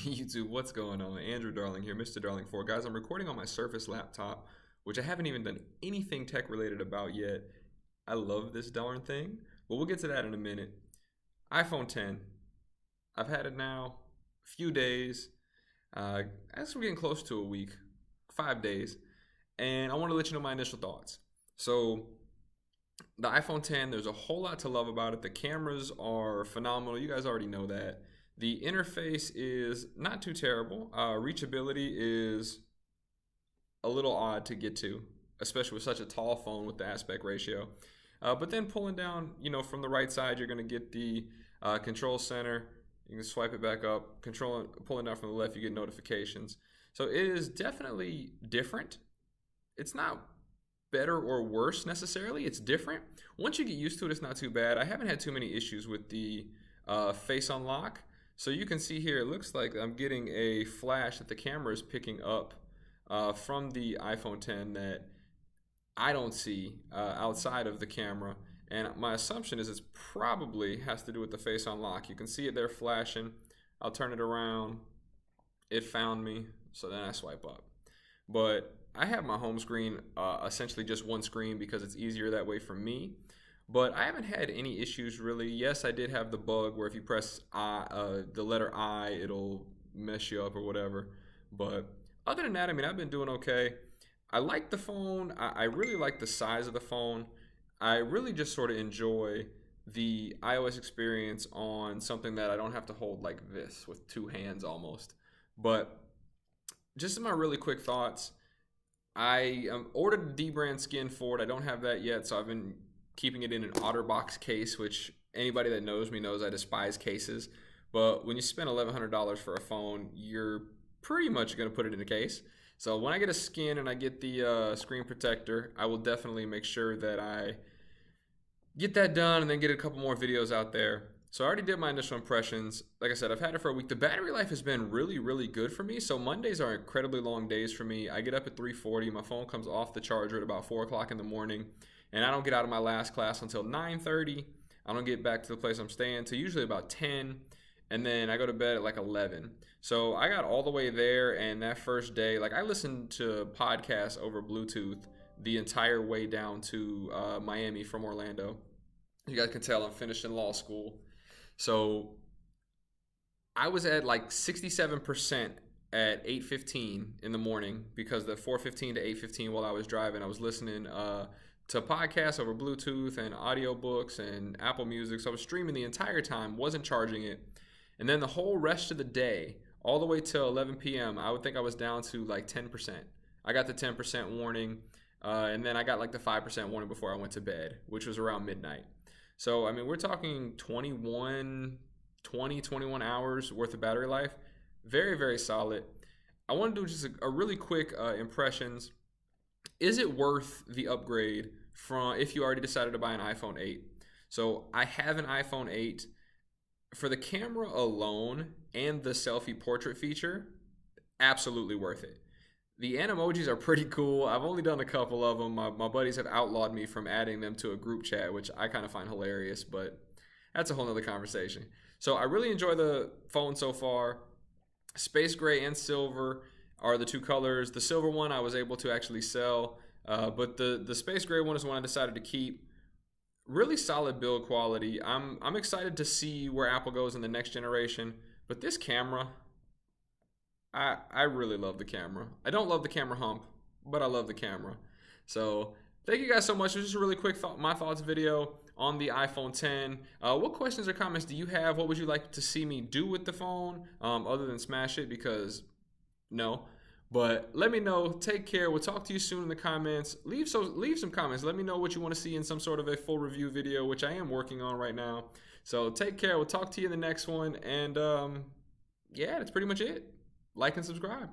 YouTube, what's going on? Andrew Darling here, Mr. Darling 4. Guys, I'm recording on my Surface laptop, which I haven't even done anything tech related about yet. I love this darn thing, but we'll get to that in a minute. iPhone 10. I've had it now a few days. I guess we're getting close to a week, 5 days, and I want to let you know my initial thoughts. So, the iPhone 10, there's a whole lot to love about it. The cameras are phenomenal. You guys already know that. The interface is not too terrible. Reachability is a little odd to get to, especially with such a tall phone with the aspect ratio. But then pulling down, from the right side, you're going to get the control center. You can swipe it back up. Pulling down from the left, you get notifications. So it is definitely different. It's not better or worse necessarily. It's different. Once you get used to it, it's not too bad. I haven't had too many issues with the face unlock. So you can see here, it looks like I'm getting a flash that the camera is picking up from the iPhone 10 that I don't see outside of the camera. And my assumption is it's probably has to do with the face unlock. You can see it there flashing. I'll turn it around. It found me, so then I swipe up. But I have my home screen essentially just one screen because it's easier that way for me. But I haven't had any issues really. Yes, I did have the bug where if you press the letter I, it'll mess you up or whatever. But other than that, I've been doing okay. I like the phone. I really like the size of the phone. I really just sort of enjoy the iOS experience on something that I don't have to hold like this with two hands almost. But just my really quick thoughts. I ordered a D-brand skin for it. I don't have that yet, so I've been keeping it in an OtterBox case, which anybody that knows me knows I despise cases. But when you spend $1,100 for a phone, you're pretty much going to put it in a case. So when I get a skin and I get the screen protector, I will definitely make sure that I get that done and then get a couple more videos out there. So I already did my initial impressions. Like I said, I've had it for a week. The battery life has been really, really good for me. So Mondays are incredibly long days for me. I get up at 3:40. My phone comes off the charger at about 4 o'clock in the morning. And I don't get out of my last class until 9:30. I don't get back to the place I'm staying till usually about 10. And then I go to bed at like 11. So I got all the way there, and that first day, I listened to podcasts over Bluetooth the entire way down to Miami from Orlando. You guys can tell I'm finishing law school. So I was at like 67% at 8:15 in the morning because the 4:15 to 8:15 while I was driving, I was listening to podcasts over Bluetooth and audiobooks and Apple Music. So I was streaming the entire time, wasn't charging it. And then the whole rest of the day, all the way till 11 p.m., I would think I was down to like 10%. I got the 10% warning, and then I got like the 5% warning before I went to bed, which was around midnight. So, we're talking 21 hours worth of battery life. Very, very solid. I want to do just a really quick impressions. Is it worth the upgrade from if you already decided to buy an iPhone 8? So I have an iPhone 8. For the camera alone and the selfie portrait feature, absolutely worth it. The Animojis are pretty cool. I've only done a couple of them. My buddies have outlawed me from adding them to a group chat, which I kind of find hilarious, but that's a whole nother conversation. So I really enjoy the phone so far. Space gray and silver are the two colors. The silver one I was able to actually sell, but the space gray one is one I decided to keep. Really solid build quality. I'm excited to see where Apple goes in the next generation, but this camera, I really love the camera. I don't love the camera hump, but I love the camera. So thank you guys so much. This is just a really quick my thoughts video on the iPhone 10. What questions or comments do you have? What would you like to see me do with the phone other than smash it? Because no. But let me know. Take care. We'll talk to you soon in the comments. Leave some comments. Let me know what you want to see in some sort of a full review video, which I am working on right now. So take care. We'll talk to you in the next one. And yeah, that's pretty much it. Like and subscribe.